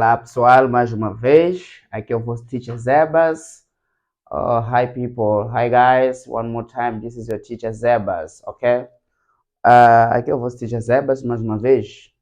Olá pessoal, mais uma vez, aqui é o vosso Teacher Zebas. Hi people, hi guys, one more time, this is your Teacher Zebas, ok? Aqui é o vosso Teacher Zebas, mais uma vez,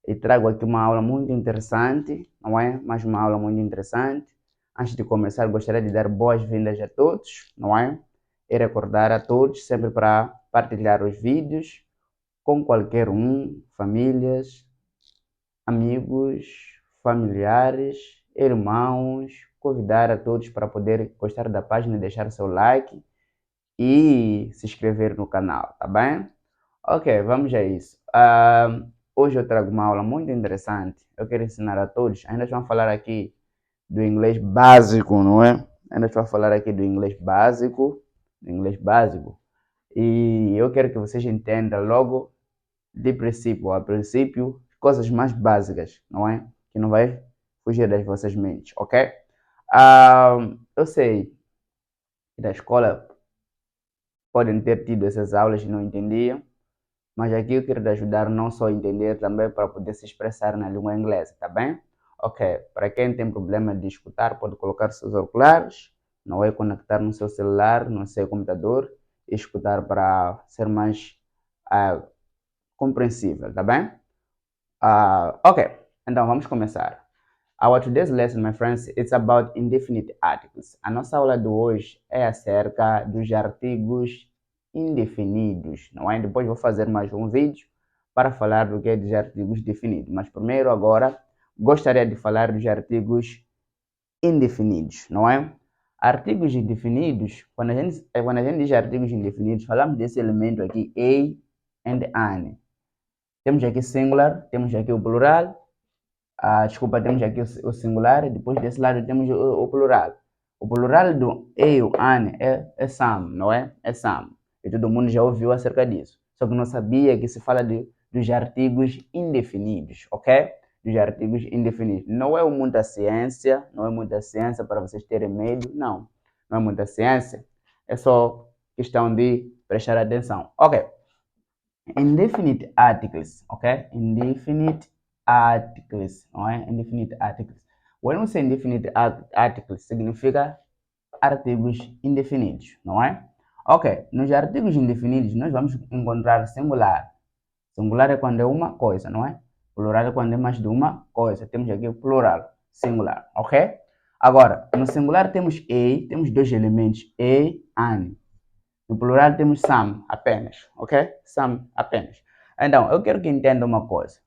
e trago aqui uma aula muito interessante, não é? Mais uma aula muito interessante. Antes de começar, gostaria de dar boas-vindas a todos, não é? E recordar a todos sempre para partilhar os vídeos com qualquer um, famílias, amigos, familiares, irmãos, convidar a todos para poder gostar da página, deixar seu like e se inscrever no canal, tá bem? Ok, vamos a isso. Hoje eu trago uma aula muito interessante. Eu quero ensinar a todos. Ainda vamos falar aqui do inglês básico, não é? Ainda vamos falar aqui do inglês básico, E eu quero que vocês entendam logo de princípio a princípio, coisas mais básicas, não é? Que não vai fugir das vossas mentes, ok? Eu sei que da escola podem ter tido essas aulas e não entendiam, mas aqui eu quero te ajudar não só a entender, também para poder se expressar na língua inglesa, tá bem? Ok, para quem tem problema de escutar, pode colocar seus auriculares, não é? Conectar no seu celular, no seu computador e escutar para ser mais compreensível, tá bem? Ok, então vamos começar. Our today's lesson, my friends, it's about indefinite articles. A nossa aula de hoje é acerca dos artigos indefinidos, não é? Depois vou fazer mais um vídeo para falar do que é dos artigos definidos. Mas primeiro, agora, gostaria de falar dos artigos indefinidos, não é? Artigos indefinidos, quando a gente diz artigos indefinidos, falamos desse elemento aqui, a and an. Temos aqui singular, temos aqui o plural. Desculpa, temos aqui o singular, depois desse lado temos o plural. O plural do e o an é some, não é? É some. E todo mundo já ouviu acerca disso. Só que não sabia que se fala dos artigos indefinidos, ok? Dos artigos indefinidos. Não é muita ciência, não é muita ciência para vocês terem medo, não. Não é muita ciência. É só questão de prestar atenção. Ok. Indefinite articles, okay? Indefinite articles, não é? Indefinite articles. When we say indefinite articles, significa artigos indefinidos, não é? Ok, nos artigos indefinidos nós vamos encontrar singular. Singular é quando é uma coisa, não é? Plural é quando é mais de uma coisa. Temos aqui o plural, singular, ok? Agora, no singular temos temos dois elementos, an. No plural temos some apenas, ok? Some apenas. Então, eu quero que entenda uma coisa.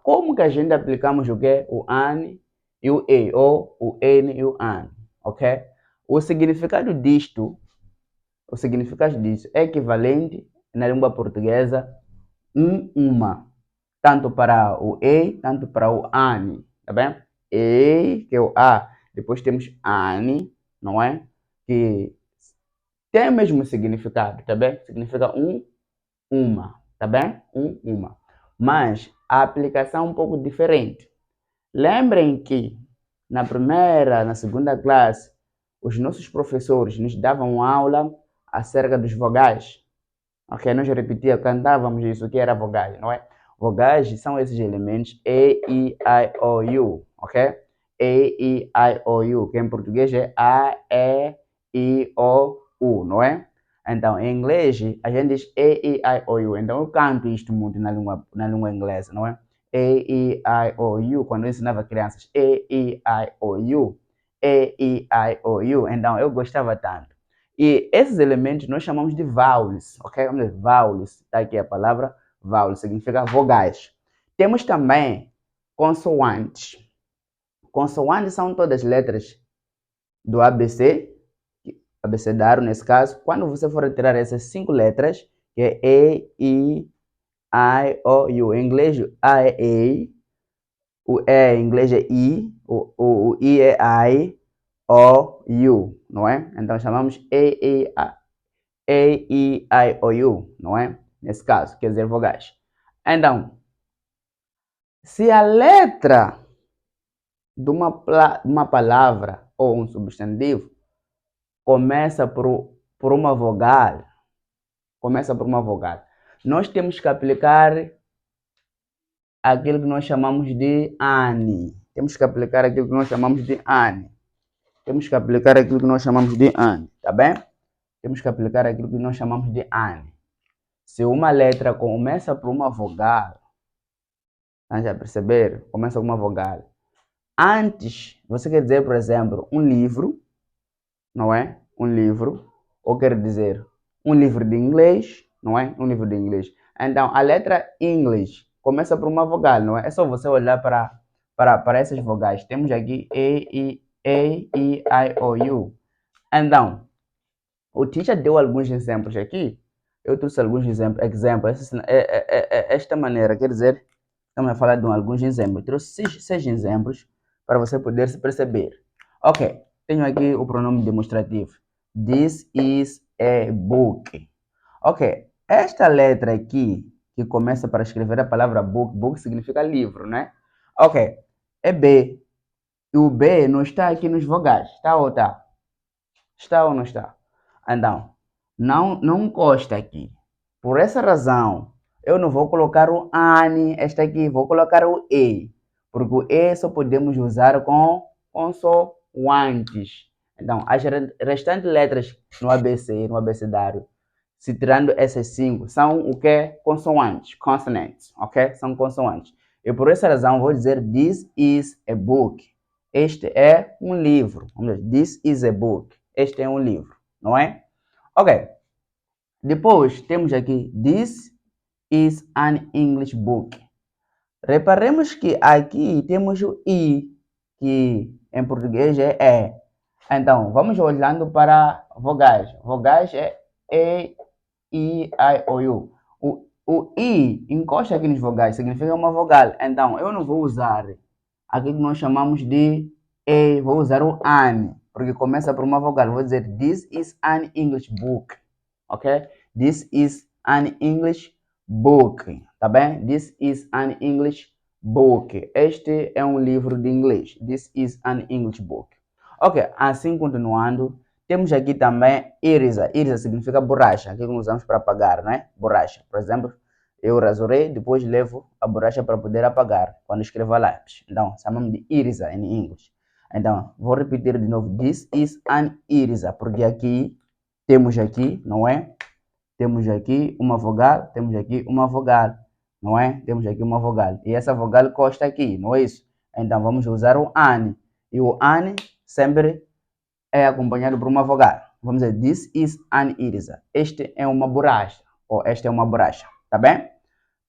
Como que a gente aplicamos o que? O an e o ou o n e o an, ok? O significado disto é equivalente na língua portuguesa uma. Tanto para o tanto para o an, tá bem? Que é o a. Depois temos an, não é? Que tem o mesmo significado, tá bem? Significa uma, tá bem? Uma. Mas a aplicação é um pouco diferente. Lembrem que na primeira, na segunda classe, os nossos professores nos davam aula acerca dos vogais. Ok? Nós repetíamos, cantávamos isso, o que era vogais, não é? Vogais são esses elementos E, I, O, U, ok? E, I, O, U, que em português é A, E, I, O, U, não é? Então, em inglês, a gente diz E, I, O, U. Então, eu canto isto muito na língua inglesa, não é? E, I, O, U, quando eu ensinava crianças. E, I, O, U. E, I, O, U. Então, eu gostava tanto. E esses elementos nós chamamos de vowels, ok? Vamos dizer, vowels, está aqui a palavra vowels, significa vogais. Temos também consoantes. Consoantes são todas as letras do ABC, abecedário nesse caso. Quando você for retirar essas 5 letras, que é E, I, O, U. Em inglês, A é E, o E em inglês é I, o I é I, O, U, não é? Então chamamos O, U, não é? Nesse caso, quer dizer vogais. Então, se a letra de uma palavra ou um substantivo começa por uma vogal, nós temos que aplicar aquilo que nós chamamos de ANI. temos que aplicar aquilo que nós chamamos de ANE. Temos que aplicar aquilo que nós chamamos de ANE, tá bem? Temos que aplicar aquilo que nós chamamos de ANE. Se uma letra começa por uma vogal, tá já perceber? Começa com uma vogal. Antes, você quer dizer, por exemplo, um livro, não é? Um livro, ou quer dizer um livro de inglês, não é? Um livro de inglês. Então, a letra English começa por uma vogal, não é? É só você olhar para essas vogais. Temos aqui A, E, I, O, U. Então, o teacher deu alguns exemplos aqui. Eu trouxe alguns exemplos. Esta maneira, quer dizer, estamos a falar de alguns exemplos. Eu trouxe seis exemplos para você poder se perceber. Ok, tenho aqui o pronome demonstrativo. This is a book. Ok, esta letra aqui, que começa para escrever a palavra book, book significa livro, né? Ok, é B. E o B não está aqui nos vogais, está ou está? Está ou não está? Então, não consta aqui. Por essa razão, eu não vou colocar o ANE, esta aqui, vou colocar o E. Porque o E só podemos usar com consoantes. Então, as restantes letras no ABC, no abecedário, se tirando essas cinco, são o que? Consoantes, consonants, ok? São consoantes. E por essa razão, vou dizer this is a book. Este é um livro. Vamos dizer, this is a book. Este é um livro, não é? Ok. Depois, temos aqui, this is an English book. Reparemos que aqui temos o I, que em português é E. Então, vamos olhando para vogais. Vogais é E, I, O, U. O I encosta aqui nos vogais, significa uma vogal. Então, eu não vou usar aquilo que nós chamamos de E, vou usar o AN, porque começa por uma vogal. Vou dizer, this is an English book. Ok? This is an English book. Tá bem? This is an English book. Este é um livro de inglês. This is an English book. Ok, assim continuando, temos aqui também eraser. Eraser significa borracha, aquilo que usamos para apagar, né? Borracha. Por exemplo, eu rasurei, depois levo a borracha para poder apagar quando escrevo a lápis. Então, chamamos de eraser em inglês. Então, vou repetir de novo. This is an eraser, porque temos aqui, não é? Temos aqui uma vogal, temos aqui uma vogal, não é? Temos aqui uma vogal. E essa vogal consta aqui, não é isso? Então, vamos usar o AN. E o AN sempre é acompanhado por uma vogal. Vamos dizer, this is an eraser. Este é uma borracha, ou esta é uma borracha, tá bem?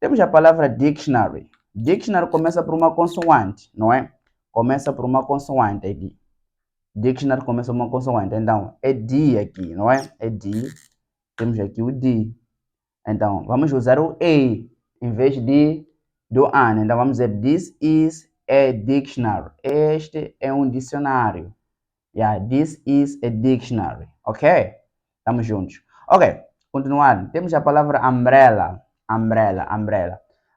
Temos a palavra dictionary. Dictionary começa por uma consoante, não é? Começa por uma consoante aqui. Dictionary começa por uma consoante. Então, é D aqui, não é? É D. Temos aqui o D. Então, vamos usar o A em vez do an. Então, vamos dizer, this is a dictionary. Este é um dicionário. Yeah, this is a dictionary. Ok? Estamos juntos. Ok, continuando. Temos a palavra umbrella. Umbrella.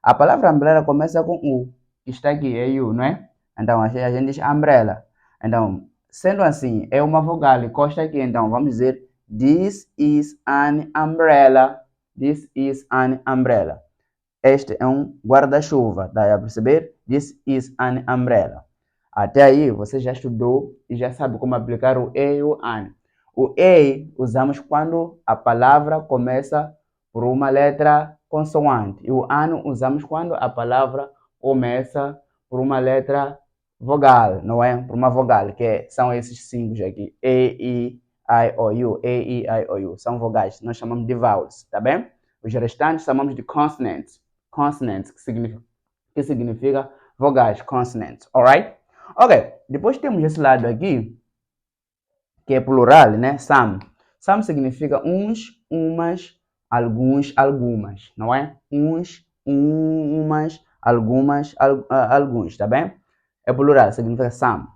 A palavra umbrella começa com U. Está aqui, é U, não é? Então, a gente diz umbrella. Então, sendo assim, é uma vogal, encosta aqui. Então, vamos dizer, this is an umbrella. This is an umbrella. Este é um guarda-chuva. Dá a perceber? This is an umbrella. Até aí, você já estudou e já sabe como aplicar o E e o AN. O E usamos quando a palavra começa por uma letra consoante. E o AN usamos quando a palavra começa por uma letra vogal, não é? Por uma vogal, que são esses símbolos aqui. E, I, O, U. E, I, O, U. São vogais. Nós chamamos de vowels, tá bem? Os restantes chamamos de consonants. Consonants, que significa vogais, consonants, alright? Ok, depois temos esse lado aqui, que é plural, né? Some. Some significa uns, umas, alguns, algumas, não é? Uns, umas, algumas, alguns, tá bem? É plural, significa some.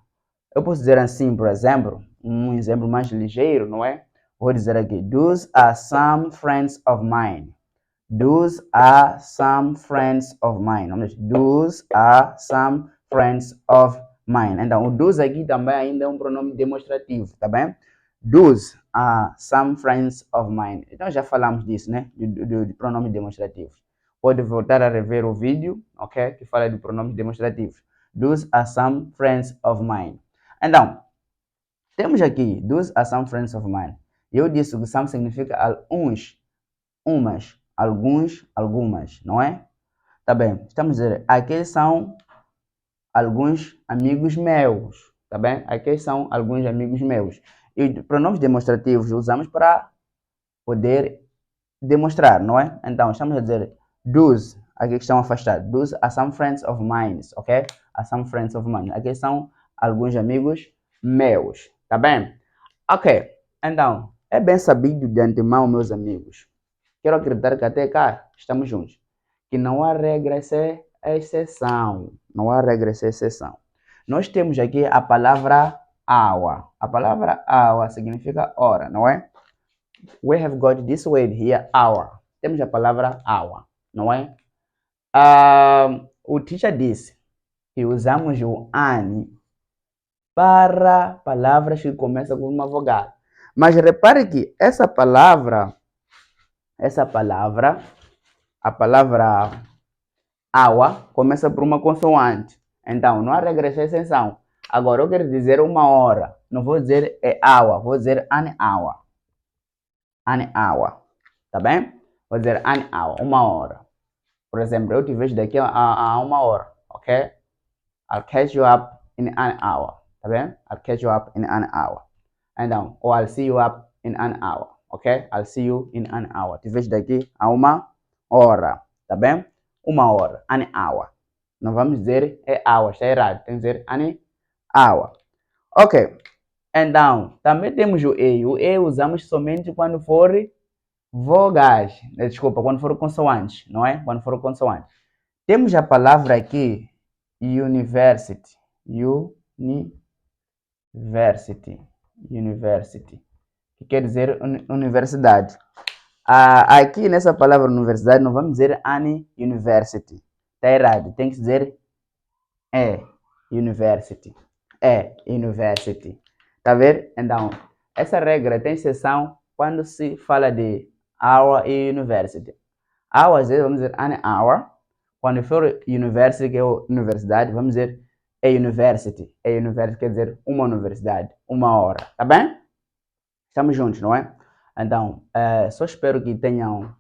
Eu posso dizer assim, por exemplo, um exemplo mais ligeiro, não é? Vou dizer aqui, those are some friends of mine. Those are some friends of mine. Those are some friends of mine. Então, o those aqui também ainda é um pronome demonstrativo, tá bem? Those are some friends of mine. Então, já falamos disso, né? De pronome demonstrativo. Pode voltar a rever o vídeo, ok? Que fala de pronomes demonstrativos. Those are some friends of mine. Então, temos aqui, those are some friends of mine. Eu disse que some significa uns, umas, alguns, algumas, não é? Tá bem, estamos a dizer, aqueles são alguns amigos meus, tá bem? Aqueles são alguns amigos meus. E pronomes demonstrativos usamos para poder demonstrar, não é? Então, estamos a dizer, those, aqui que estão afastados, those are some friends of mine, ok? Are some friends of mine. Aqui são alguns amigos meus, tá bem? Ok, então, é bem sabido de antemão, meus amigos. Quero acreditar que até cá estamos juntos. Que não há regra, exceção. Não há regra, exceção. Nós temos aqui a palavra hour. A palavra hour significa hora, não é? We have got this word here, hour. Temos a palavra hour, não é? O teacher disse que usamos o an para palavras que começam com uma vogal. Mas repare que essa palavra, a palavra hour, começa por uma consoante. Então, não há regressão e extensão. Agora, eu quero dizer uma hora. Não vou dizer hour, vou dizer an hour. An hour. Tá bem? Vou dizer an hour, uma hora. Por exemplo, eu te vejo daqui a uma hora, ok? I'll catch you up in an hour. Tá bem? I'll catch you up in an hour. Então, ou I'll see you up in an hour, ok? I'll see you in an hour. Te vejo daqui a uma hora, tá bem? Uma hora, an hour. Não vamos dizer hour, está errado. Tem que dizer an hour. Ok. Então, também temos o E. O E usamos somente quando for vogais. Desculpa, quando for consoantes, não é? Quando for consoantes. Temos a palavra aqui, university. University. Que quer dizer universidade. Aqui nessa palavra universidade não vamos dizer an university. Está errado. Tem que dizer university. University. Tá vendo? Então, essa regra tem exceção quando se fala de hour e university. Hour, às vezes, vamos dizer an hour. Quando for university, que é universidade, vamos dizer a university. A university quer dizer uma universidade, uma hora. Tá bem? Estamos juntos, não é? Então, só espero que tenham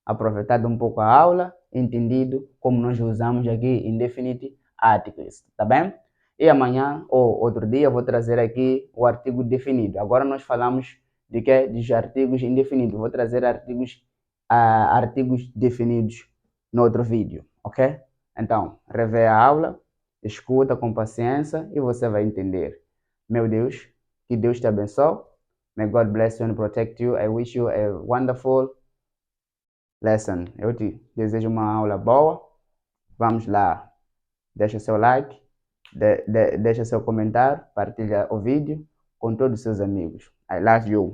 aproveitado um pouco a aula, entendido como nós usamos aqui indefinite articles, tá bem? E amanhã ou outro dia vou trazer aqui o artigo definido. Agora nós falamos de quê? De artigos indefinidos. Vou trazer artigos definidos no outro vídeo, ok? Então, revê a aula, escuta com paciência e você vai entender. Meu Deus, que Deus te abençoe. May God bless you and protect you. I wish you a wonderful lesson. Eu te desejo uma aula boa. Vamos lá. Deixa seu like, deixa seu comentário, partilha o vídeo com todos os seus amigos. I love you.